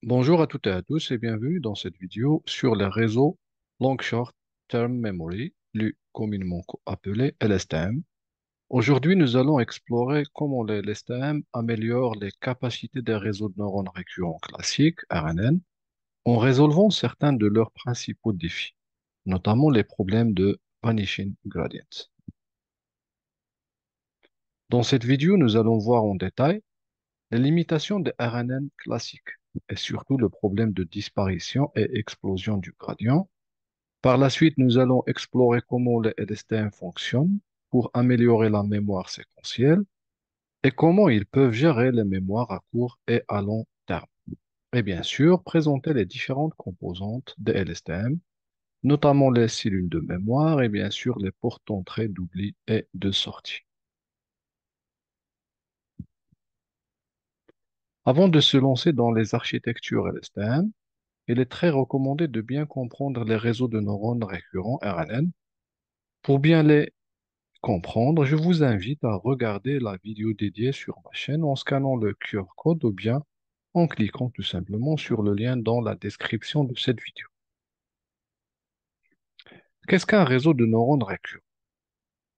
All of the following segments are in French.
Bonjour à toutes et à tous et bienvenue dans cette vidéo sur les réseaux Long Short Term Memory, plus communément appelés LSTM. Aujourd'hui, nous allons explorer comment les LSTM améliorent les capacités des réseaux de neurones récurrents classiques, RNN, en résolvant certains de leurs principaux défis, notamment les problèmes de vanishing gradients. Dans cette vidéo, nous allons voir en détail les limitations des RNN classiques et surtout le problème de disparition et explosion du gradient. Par la suite, nous allons explorer comment les LSTM fonctionnent pour améliorer la mémoire séquentielle et comment ils peuvent gérer les mémoires à court et à long terme. Et bien sûr, présenter les différentes composantes des LSTM, notamment les cellules de mémoire et bien sûr les portes d'entrée, d'oubli et de sortie. Avant de se lancer dans les architectures LSTM, il est très recommandé de bien comprendre les réseaux de neurones récurrents RNN. Pour bien les comprendre, je vous invite à regarder la vidéo dédiée sur ma chaîne en scannant le QR code ou bien en cliquant tout simplement sur le lien dans la description de cette vidéo. Qu'est-ce qu'un réseau de neurones récurrents?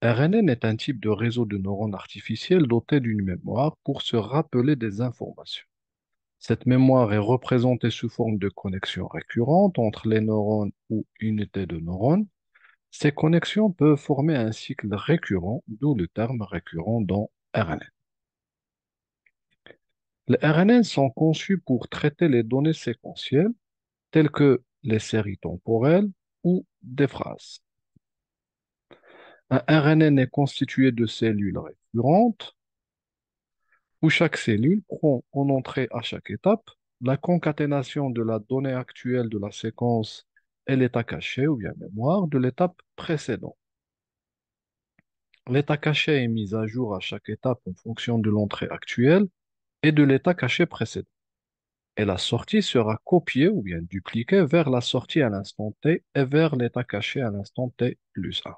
RNN est un type de réseau de neurones artificiels doté d'une mémoire pour se rappeler des informations. Cette mémoire est représentée sous forme de connexions récurrentes entre les neurones ou unités de neurones. Ces connexions peuvent former un cycle récurrent, d'où le terme récurrent dans RNN. Les RNN sont conçus pour traiter les données séquentielles telles que les séries temporelles ou des phrases. Un RNN est constitué de cellules récurrentes où chaque cellule prend en entrée à chaque étape la concaténation de la donnée actuelle de la séquence et l'état caché ou bien mémoire de l'étape précédente. L'état caché est mis à jour à chaque étape en fonction de l'entrée actuelle et de l'état caché précédent. Et la sortie sera copiée ou bien dupliquée vers la sortie à l'instant t et vers l'état caché à l'instant t plus 1.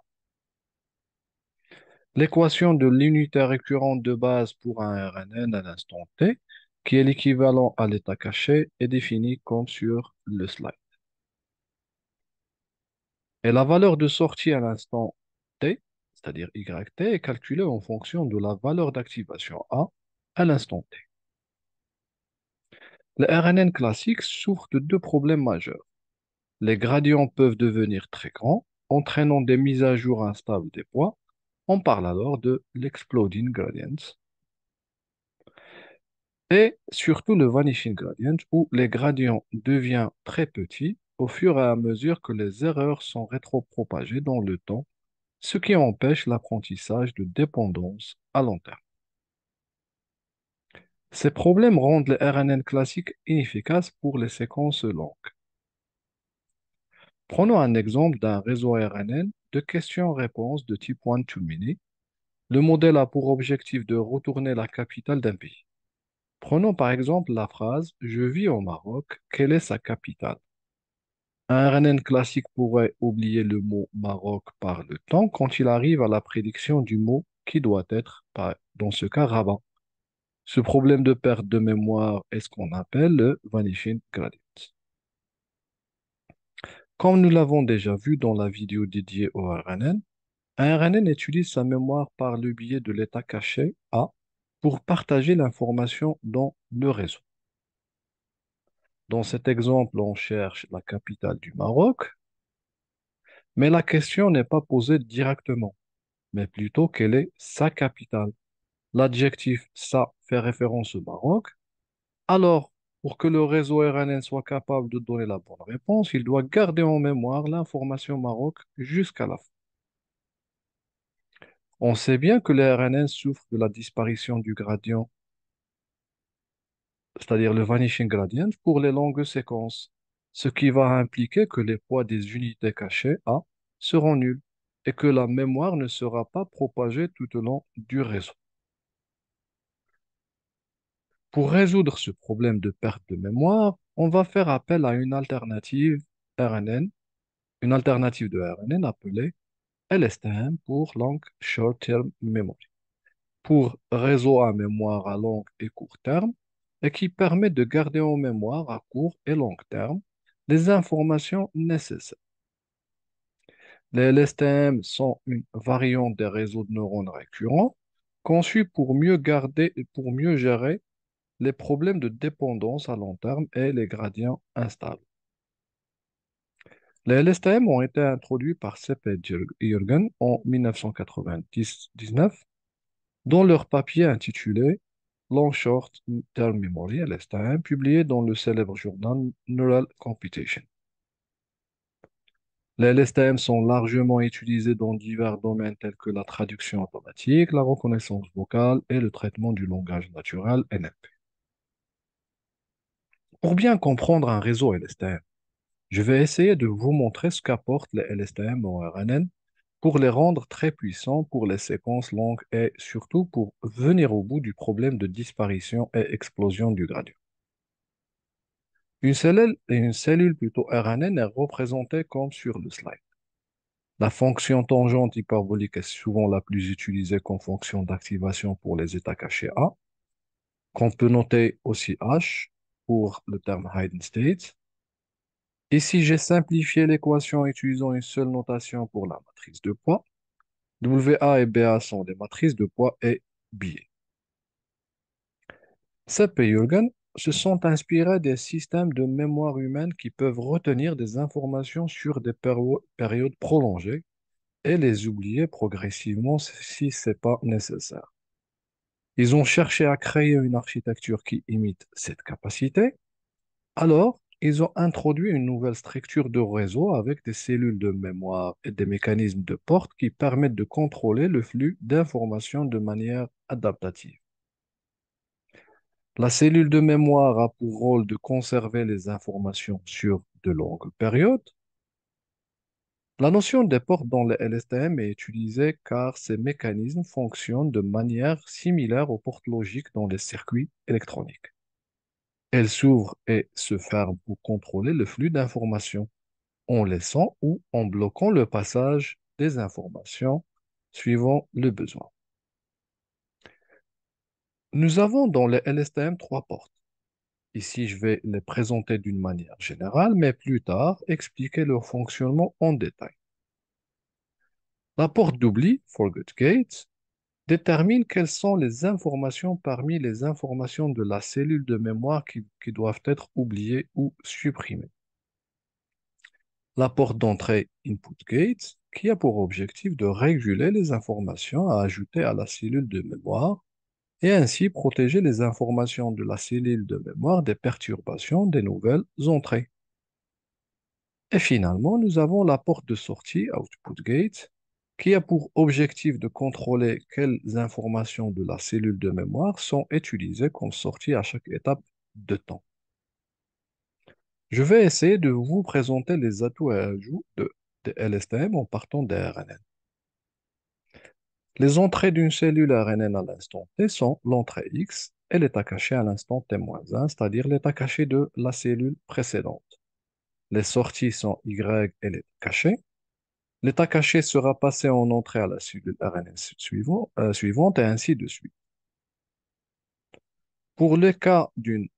L'équation de l'unité récurrente de base pour un RNN à l'instant t, qui est l'équivalent à l'état caché, est définie comme sur le slide. Et la valeur de sortie à l'instant t, c'est-à-dire yt, est calculée en fonction de la valeur d'activation A à l'instant t. Le RNN classique souffre de deux problèmes majeurs. Les gradients peuvent devenir très grands, entraînant des mises à jour instables des poids. On parle alors de l'exploding gradient. Et surtout le vanishing gradient, où les gradients deviennent très petits au fur et à mesure que les erreurs sont rétropropagées dans le temps, ce qui empêche l'apprentissage de dépendance à long terme. Ces problèmes rendent les RNN classiques inefficaces pour les séquences longues. Prenons un exemple d'un réseau RNN de questions-réponses de type one-to-many. Le modèle a pour objectif de retourner la capitale d'un pays. Prenons par exemple la phrase «Je vis au Maroc, quelle est sa capitale?» Un RNN classique pourrait oublier le mot Maroc par le temps quand il arrive à la prédiction du mot qui doit être, dans ce cas, Rabat. Ce problème de perte de mémoire est ce qu'on appelle le vanishing gradient. Comme nous l'avons déjà vu dans la vidéo dédiée au RNN, un RNN utilise sa mémoire par le biais de l'état caché A pour partager l'information dans le réseau. Dans cet exemple, on cherche la capitale du Maroc, mais la question n'est pas posée directement, mais plutôt quelle est sa capitale. L'adjectif ça fait référence au Maroc. Alors, pour que le réseau RNN soit capable de donner la bonne réponse, il doit garder en mémoire l'information Maroc jusqu'à la fin. On sait bien que les RNN souffrent de la disparition du gradient, c'est-à-dire le vanishing gradient, pour les longues séquences, ce qui va impliquer que les poids des unités cachées A seront nuls et que la mémoire ne sera pas propagée tout au long du réseau. Pour résoudre ce problème de perte de mémoire, on va faire appel à une alternative RNN, une alternative de RNN appelée LSTM pour Long Short Term Memory. Pour réseau à mémoire à long et court terme, et qui permet de garder en mémoire à court et long terme les informations nécessaires. Les LSTM sont une variante des réseaux de neurones récurrents conçus pour mieux garder et pour mieux gérer les problèmes de dépendance à long terme et les gradients instables. Les LSTM ont été introduits par Sepp et Jürgen en 1999 dans leur papier intitulé Long Short Term Memory LSTM, publié dans le célèbre journal Neural Computation. Les LSTM sont largement utilisés dans divers domaines tels que la traduction automatique, la reconnaissance vocale et le traitement du langage naturel NLP. Pour bien comprendre un réseau LSTM, je vais essayer de vous montrer ce qu'apportent les LSTM en RNN pour les rendre très puissants pour les séquences longues et surtout pour venir au bout du problème de disparition et explosion du gradient. Une cellule plutôt RNN est représentée comme sur le slide. La fonction tangente hyperbolique est souvent la plus utilisée comme fonction d'activation pour les états cachés A, qu'on peut noter aussi H pour le terme hidden state. Ici, j'ai simplifié l'équation en utilisant une seule notation pour la matrice de poids. WA et BA sont des matrices de poids et biais. Sepp et Jürgen se sont inspirés des systèmes de mémoire humaine qui peuvent retenir des informations sur des périodes prolongées et les oublier progressivement si ce n'est pas nécessaire. Ils ont cherché à créer une architecture qui imite cette capacité. Alors, ils ont introduit une nouvelle structure de réseau avec des cellules de mémoire et des mécanismes de porte qui permettent de contrôler le flux d'informations de manière adaptative. La cellule de mémoire a pour rôle de conserver les informations sur de longues périodes. La notion des portes dans le LSTM est utilisée car ces mécanismes fonctionnent de manière similaire aux portes logiques dans les circuits électroniques. Elles s'ouvrent et se ferment pour contrôler le flux d'informations en laissant ou en bloquant le passage des informations suivant le besoin. Nous avons dans le LSTM trois portes. Ici, je vais les présenter d'une manière générale, mais plus tard, expliquer leur fonctionnement en détail. La porte d'oubli, Forget Gate, détermine quelles sont les informations parmi les informations de la cellule de mémoire qui doivent être oubliées ou supprimées. La porte d'entrée, Input Gate, qui a pour objectif de réguler les informations à ajouter à la cellule de mémoire et ainsi protéger les informations de la cellule de mémoire des perturbations des nouvelles entrées. Et finalement, nous avons la porte de sortie, Output Gate, qui a pour objectif de contrôler quelles informations de la cellule de mémoire sont utilisées comme sortie à chaque étape de temps. Je vais essayer de vous présenter les atouts et ajouts de LSTM en partant des RNN. Les entrées d'une cellule RNN à l'instant T sont l'entrée X et l'état caché à l'instant T-1, c'est-à-dire l'état caché de la cellule précédente. Les sorties sont Y et l'état caché. L'état caché sera passé en entrée à la cellule RNN suivante et ainsi de suite. Pour le cas d'une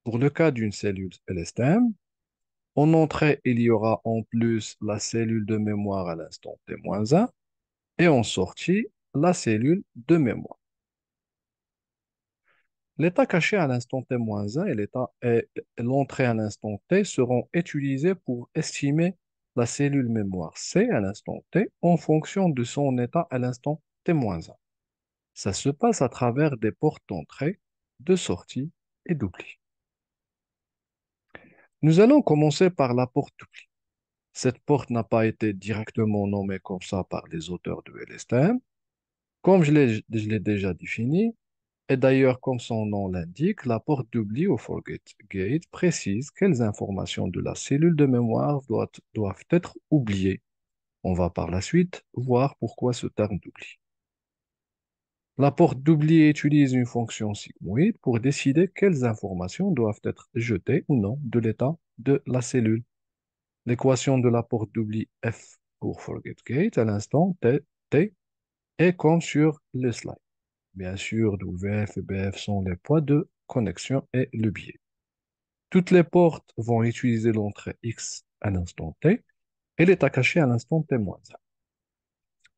pour le cas d'une cellule LSTM, en entrée, il y aura en plus la cellule de mémoire à l'instant T-1 et en sortie, la cellule de mémoire. L'état caché à l'instant T-1 et l'entrée à l'instant T seront utilisés pour estimer la cellule mémoire C à l'instant T en fonction de son état à l'instant T-1. Ça se passe à travers des portes d'entrée, de sortie et d'oubli. Nous allons commencer par la porte d'oubli. Cette porte n'a pas été directement nommée comme ça par les auteurs de LSTM. Comme je l'ai déjà défini, et d'ailleurs comme son nom l'indique, la porte d'oubli ou forget gate précise quelles informations de la cellule de mémoire doivent être oubliées. On va par la suite voir pourquoi ce terme d'oubli. La porte d'oubli utilise une fonction sigmoïde pour décider quelles informations doivent être jetées ou non de l'état de la cellule. L'équation de la porte d'oubli F pour forget gate à l'instant T est comme sur le slide. Bien sûr, WF et BF sont les poids de connexion et le biais. Toutes les portes vont utiliser l'entrée X à l'instant T et l'état caché à l'instant T-1.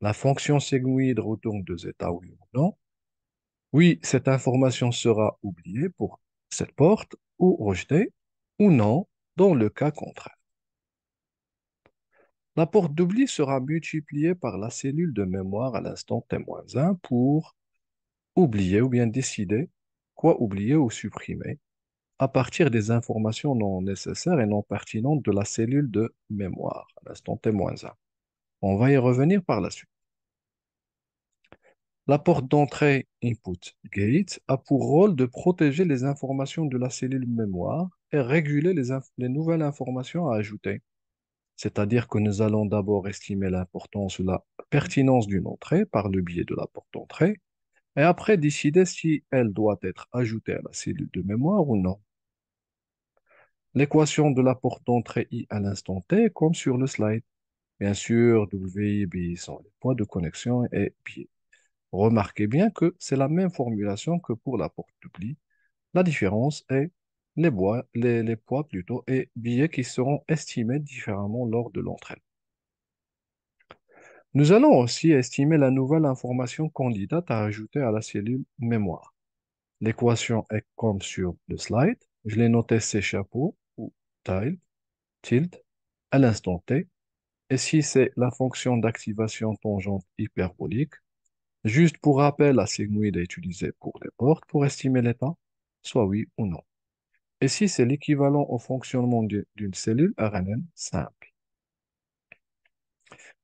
La fonction séguide retourne deux états, oui ou non. Oui, cette information sera oubliée pour cette porte ou rejetée ou non dans le cas contraire. La porte d'oubli sera multipliée par la cellule de mémoire à l'instant T-1 pour oublier ou bien décider quoi oublier ou supprimer à partir des informations non nécessaires et non pertinentes de la cellule de mémoire à l'instant T-1. On va y revenir par la suite. La porte d'entrée input gate a pour rôle de protéger les informations de la cellule mémoire et réguler les nouvelles informations à ajouter. C'est-à-dire que nous allons d'abord estimer l'importance ou la pertinence d'une entrée par le biais de la porte d'entrée et après décider si elle doit être ajoutée à la cellule de mémoire ou non. L'équation de la porte d'entrée I à l'instant T comme sur le slide. Bien sûr, W et B sont les points de connexion et pi. Remarquez bien que c'est la même formulation que pour la porte d'oubli. La différence est les poids plutôt et billets qui seront estimés différemment lors de l'entrée. Nous allons aussi estimer la nouvelle information candidate à ajouter à la cellule mémoire. L'équation est comme sur le slide. Je l'ai noté C chapeau ou tilde, tilde à l'instant T. Et si c'est la fonction d'activation tangente hyperbolique, juste pour rappel, la sigmoïde est utilisée pour les portes pour estimer l'état, soit oui ou non. Et si c'est l'équivalent au fonctionnement d'une cellule RNN simple.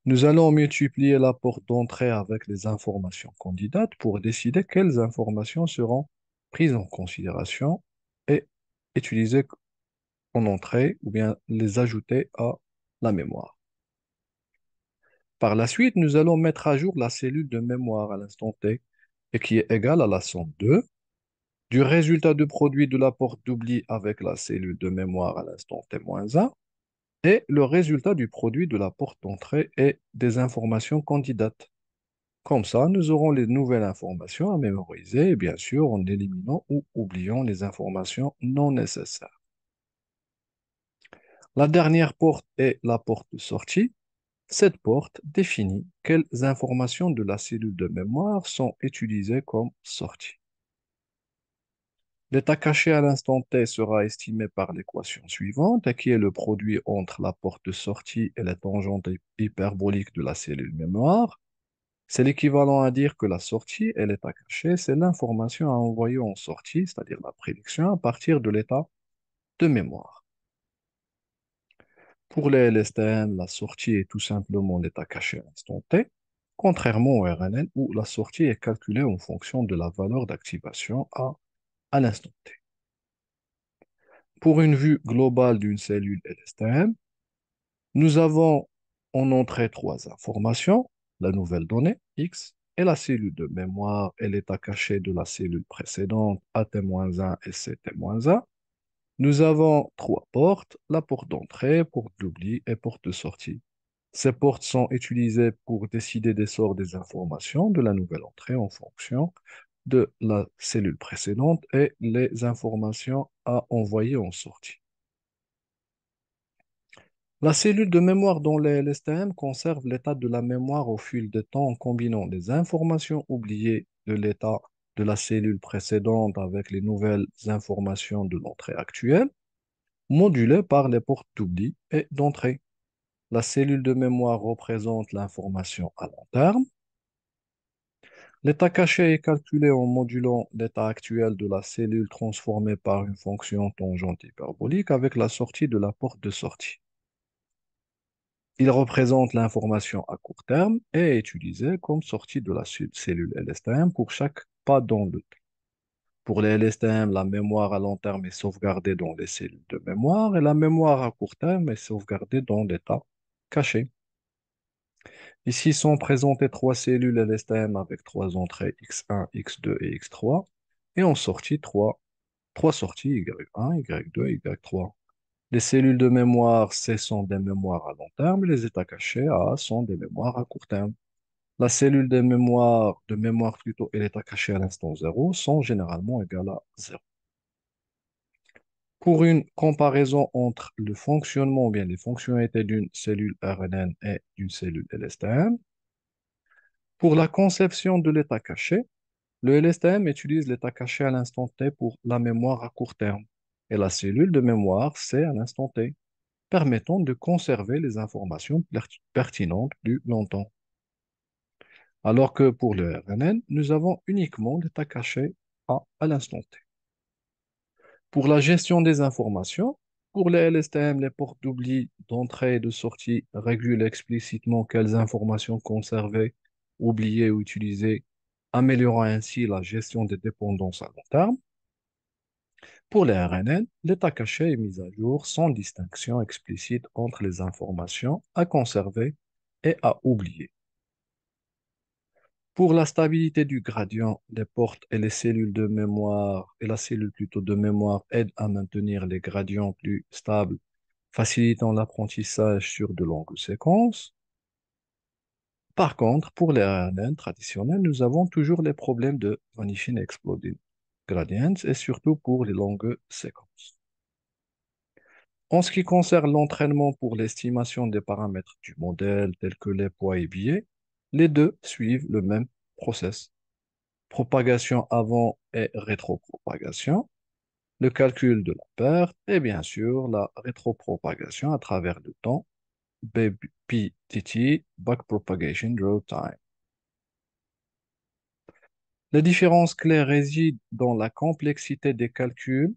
Nous allons multiplier la porte d'entrée avec les informations candidates pour décider quelles informations seront prises en considération et utilisées en entrée ou bien les ajouter à la mémoire. Par la suite, nous allons mettre à jour la cellule de mémoire à l'instant T et qui est égale à la somme 2 du résultat de produit de la porte d'oubli avec la cellule de mémoire à l'instant T-1 et le résultat du produit de la porte d'entrée et des informations candidates. Comme ça, nous aurons les nouvelles informations à mémoriser et bien sûr en éliminant ou oubliant les informations non nécessaires. La dernière porte est la porte de sortie. Cette porte définit quelles informations de la cellule de mémoire sont utilisées comme sortie. L'état caché à l'instant T sera estimé par l'équation suivante, qui est le produit entre la porte de sortie et la tangente hyperbolique de la cellule mémoire. C'est l'équivalent à dire que la sortie et l'état caché, c'est l'information à envoyer en sortie, c'est-à-dire la prédiction à partir de l'état de mémoire. Pour les LSTM, la sortie est tout simplement l'état caché à l'instant T, contrairement au RNN où la sortie est calculée en fonction de la valeur d'activation à l'instant T. Pour une vue globale d'une cellule LSTM, nous avons en entrée trois informations, la nouvelle donnée, X, et la cellule de mémoire et l'état caché de la cellule précédente, AT-1 et CT-1. Nous avons trois portes, la porte d'entrée, porte d'oubli et porte de sortie. Ces portes sont utilisées pour décider des sorts des informations de la nouvelle entrée en fonction de la cellule précédente et les informations à envoyer en sortie. La cellule de mémoire dans les LSTM conserve l'état de la mémoire au fil du temps en combinant les informations oubliées de l'état de la cellule précédente avec les nouvelles informations de l'entrée actuelle, modulées par les portes d'oubli et d'entrée. La cellule de mémoire représente l'information à long terme. L'état caché est calculé en modulant l'état actuel de la cellule transformée par une fonction tangente hyperbolique avec la sortie de la porte de sortie. Il représente l'information à court terme et est utilisé comme sortie de la cellule LSTM pour chaque pas dans le temps. Pour les LSTM, la mémoire à long terme est sauvegardée dans les cellules de mémoire et la mémoire à court terme est sauvegardée dans l'état caché. Ici sont présentées trois cellules LSTM avec trois entrées X1, X2 et X3 et en sortie trois sorties Y1, Y2 et Y3. Les cellules de mémoire C sont des mémoires à long terme, les états cachés A sont des mémoires à court terme. La cellule de mémoire plutôt et l'état caché à l'instant 0 sont généralement égales à 0. Pour une comparaison entre le fonctionnement ou bien les fonctionnalités d'une cellule RNN et d'une cellule LSTM, pour la conception de l'état caché, le LSTM utilise l'état caché à l'instant T pour la mémoire à court terme et la cellule de mémoire C à l'instant T, permettant de conserver les informations pertinentes plus longtemps. Alors que pour le RNN, nous avons uniquement l'état caché à l'instant T. Pour la gestion des informations, pour les LSTM, les portes d'oubli d'entrée et de sortie régulent explicitement quelles informations conserver, oublier ou utiliser, améliorant ainsi la gestion des dépendances à long terme. Pour les RNN, l'état caché est mis à jour sans distinction explicite entre les informations à conserver et à oublier. Pour la stabilité du gradient, les portes et les cellules de mémoire, et la cellule plutôt de mémoire aident à maintenir les gradients plus stables, facilitant l'apprentissage sur de longues séquences. Par contre, pour les RNN traditionnels, nous avons toujours les problèmes de vanishing exploding gradients et surtout pour les longues séquences. En ce qui concerne l'entraînement pour l'estimation des paramètres du modèle, tels que les poids et biais, les deux suivent le même process. Propagation avant et rétropropagation, le calcul de la perte et bien sûr la rétropropagation à travers le temps, BPTT, Backpropagation Draw Time. Les différences clés résident dans la complexité des calculs,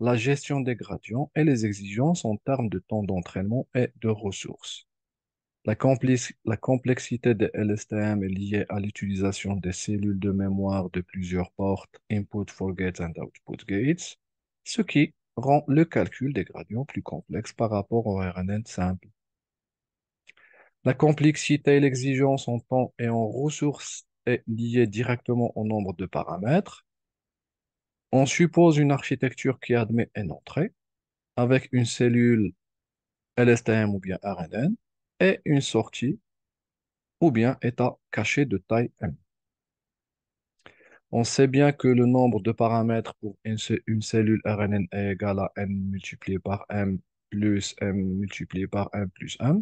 la gestion des gradients et les exigences en termes de temps d'entraînement et de ressources. La complexité des LSTM est liée à l'utilisation des cellules de mémoire de plusieurs portes, input for gates and output gates, ce qui rend le calcul des gradients plus complexe par rapport au RNN simple. La complexité et l'exigence en temps et en ressources est liée directement au nombre de paramètres. On suppose une architecture qui admet une entrée avec une cellule LSTM ou bien RNN et une sortie ou bien état caché de taille M. On sait bien que le nombre de paramètres pour une cellule RNN est égal à n multiplié par m plus m multiplié par m plus m.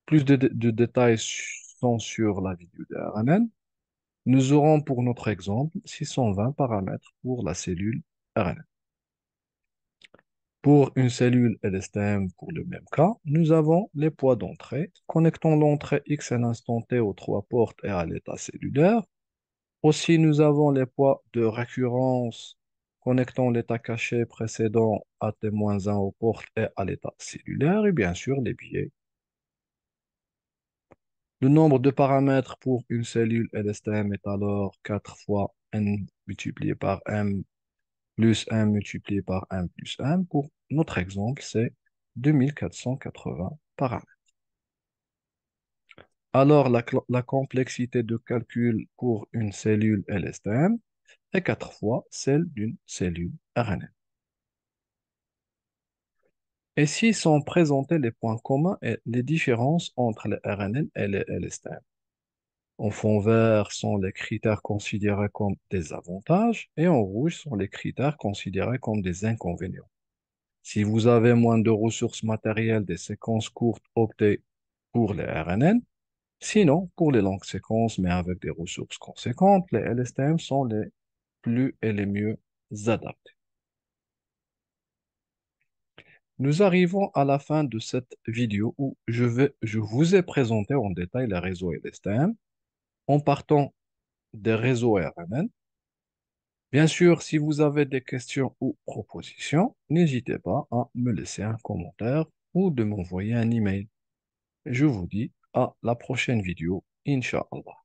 Plus de détails sont sur la vidéo de RNN. Nous aurons pour notre exemple 620 paramètres pour la cellule RNN. Pour une cellule LSTM, pour le même cas, nous avons les poids d'entrée, connectant l'entrée X à l'instant T aux trois portes et à l'état cellulaire. Aussi, nous avons les poids de récurrence connectant l'état caché précédent à T-1 aux portes et à l'état cellulaire, et bien sûr les biais. Le nombre de paramètres pour une cellule LSTM est alors 4 fois n multiplié par m plus m multiplié par m plus m. Pour notre exemple, c'est 2480 paramètres. Alors, la complexité de calcul pour une cellule LSTM est 4 fois celle d'une cellule RNN. Ici sont présentés les points communs et les différences entre les RNN et les LSTM. En fond vert sont les critères considérés comme des avantages et en rouge sont les critères considérés comme des inconvénients. Si vous avez moins de ressources matérielles des séquences courtes, optez pour les RNN. Sinon, pour les longues séquences, mais avec des ressources conséquentes, les LSTM sont les plus et les mieux adaptés. Nous arrivons à la fin de cette vidéo où je vous ai présenté en détail les réseaux LSTM en partant des réseaux RNN. Bien sûr, si vous avez des questions ou propositions, n'hésitez pas à me laisser un commentaire ou de m'envoyer un email. Je vous dis à la prochaine vidéo, Inch'Allah.